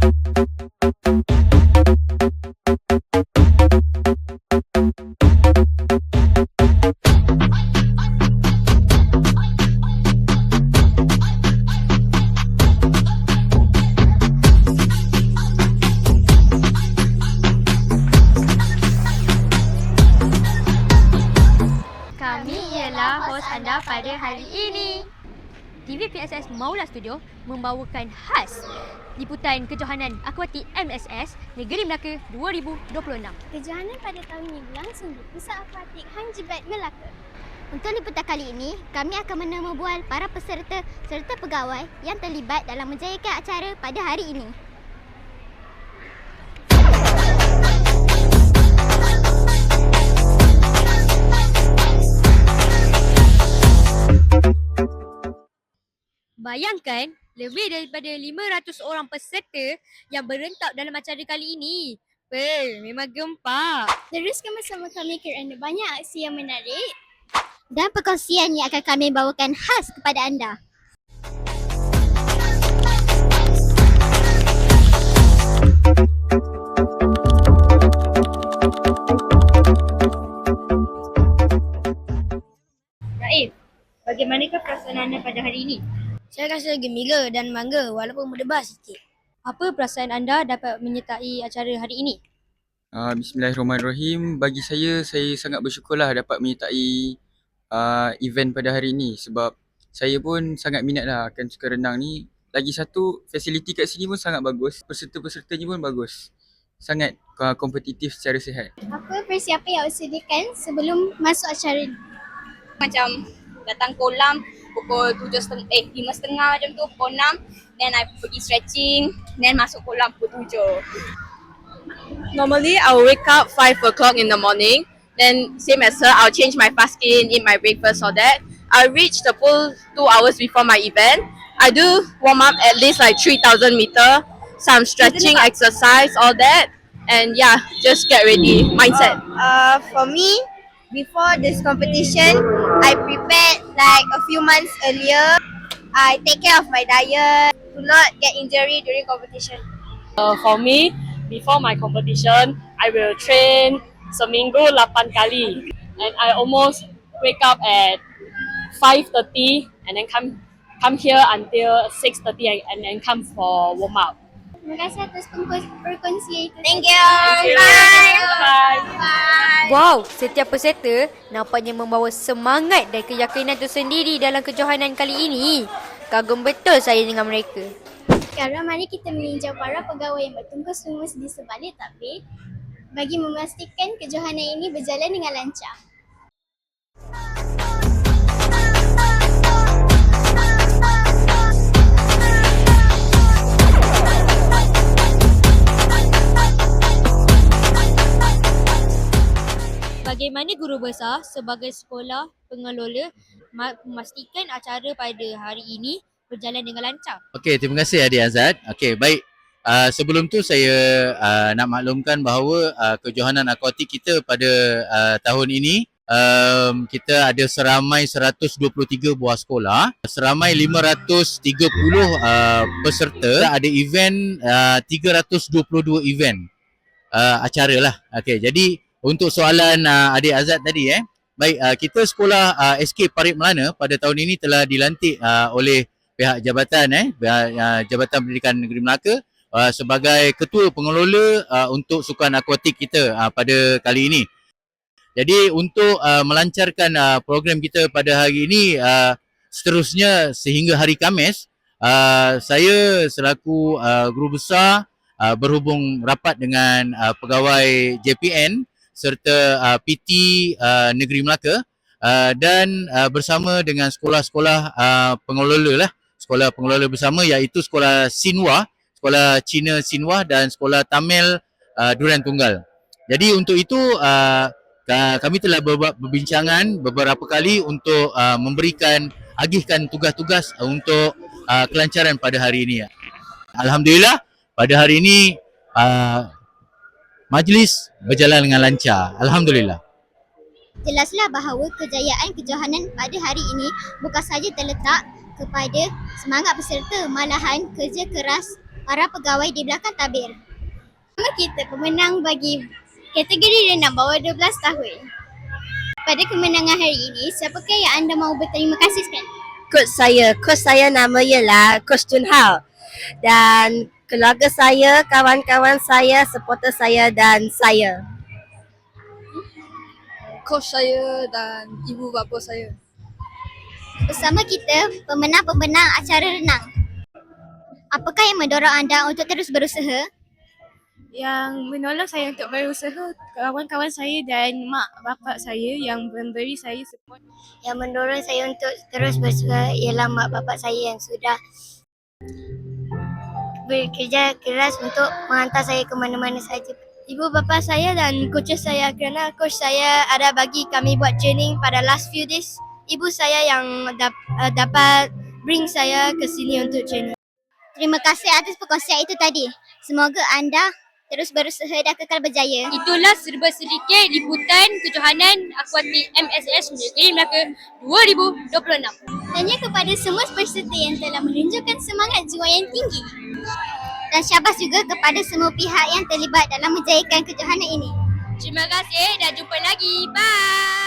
Kami ialah hos anda pada hari ini. TV PSS Maula Studio membawakan khas liputan kejohanan akuatik MSS Negeri Melaka 2026. Kejohanan pada tahun ini berlangsung di Pusat Akuatik Hang Jebat Melaka. Untuk liputan kali ini, kami akan menemubual para peserta serta pegawai yang terlibat dalam menjayakan acara pada hari ini. Bayangkan, lebih daripada 500 orang peserta yang berentak dalam acara kali ini. Memang gempak. Teruskan bersama kami kerana banyak aksi yang menarik Dan perkongsian yang akan kami bawakan khas kepada anda. Raif, bagaimanakah perasaan anda pada hari ini? Saya rasa gembira dan bangga walaupun berdebar sikit. Apa perasaan anda dapat menyertai acara hari ini? Bismillahirrahmanirrahim. Bagi saya sangat bersyukurlah dapat menyertai event pada hari ini sebab saya pun sangat minatlah akan sukan renang ni. Lagi satu, fasiliti kat sini pun sangat bagus. Peserta-pesertanya pun bagus. Sangat kompetitif secara sihat. Apa persiapan yang awak sediakan sebelum masuk acara ini? Macam datang kolam pukul 5.30 macam tu, pukul 6. Then I pergi stretching, then masuk kolam pukul 7. Normally, I will wake up 5 o'clock in the morning. Then, same as her, I'll change my fast skin, eat my breakfast, all that. I reach the pool 2 hours before my event. I do warm up at least like 3,000 meter, some stretching exercise, all that. And yeah, just get ready, mindset. For me, before this competition, I prepared like a few months earlier. I take care of my diet to not get injury during competition. For me, before my competition, I will train seminggu 8 kali. And I almost wake up at 5:30 and then come here until 6:30 and then come for warm up. Terima kasih atas perkongsian itu. Thank you. Bye. Bye. Wow, setiap peserta nampaknya membawa semangat dan keyakinan tersendiri dalam kejohanan kali ini. Kagum betul saya dengan mereka. Sekarang mari kita meninjau para pegawai yang bertungkus lumus di sebalik tabir bagi memastikan kejohanan ini berjalan dengan lancar. Bagaimana guru besar sebagai sekolah pengelola memastikan acara pada hari ini berjalan dengan lancar? Okey, terima kasih Adik Azad. Okey, baik. Sebelum tu saya nak maklumkan bahawa kejohanan akuatik kita pada tahun ini kita ada seramai 123 buah sekolah, seramai 530 peserta, ada event 322 event acara lah. Okey, jadi untuk soalan Adik Azad tadi baik, kita sekolah SK Parit Melana pada tahun ini telah dilantik oleh pihak jabatan Jabatan Pendidikan Negeri Melaka sebagai ketua pengelola untuk sukan akuatik kita pada kali ini. Jadi untuk melancarkan program kita pada hari ini seterusnya sehingga hari Khamis, saya selaku guru besar berhubung rapat dengan pegawai JPN serta PT Negeri Melaka dan bersama dengan sekolah-sekolah pengelola lah, sekolah pengelola bersama iaitu sekolah Sinwa, sekolah Cina Sinwa dan sekolah Tamil Durian Tunggal. Jadi untuk itu kami telah berbincangan beberapa kali untuk memberikan agihkan tugas-tugas untuk kelancaran pada hari ini. Alhamdulillah pada hari ini majlis berjalan dengan lancar. Alhamdulillah. Jelaslah bahawa kejayaan kejohanan pada hari ini bukan sahaja terletak kepada semangat peserta, malahan kerja keras para pegawai di belakang tabir. Nama kita pemenang bagi kategori renang bawah 12 tahun. Pada kemenangan hari ini, siapakah yang anda mahu berterima kasih sekali? Coach saya nama ialah Coach Chun Hao. Dan keluarga saya, kawan-kawan saya, supporter saya dan saya. Coach saya dan ibu bapa saya. Bersama kita, pemenang-pemenang acara renang. Apakah yang mendorong anda untuk terus berusaha? Yang menolong saya untuk berusaha kawan-kawan saya dan mak bapak saya yang memberi saya support. Yang mendorong saya untuk terus berusaha ialah mak bapak saya yang sudah bekerja keras untuk menghantar saya ke mana-mana saja. Ibu bapa saya dan coaches saya, kerana coach saya ada bagi kami buat training pada last few days. Ibu saya yang dapat bring saya ke sini untuk training. Terima kasih atas perkongsian itu tadi. Semoga anda terus berusaha dan kekal berjaya. Itulah serba sedikit liputan kejohanan akuatik MSS Negeri Melaka 2026. Tanya kepada semua peserta yang telah menunjukkan semangat jiwa yang tinggi. Dan syabas juga kepada semua pihak yang terlibat dalam menjayakan kejohanan ini. Terima kasih dan jumpa lagi. Bye.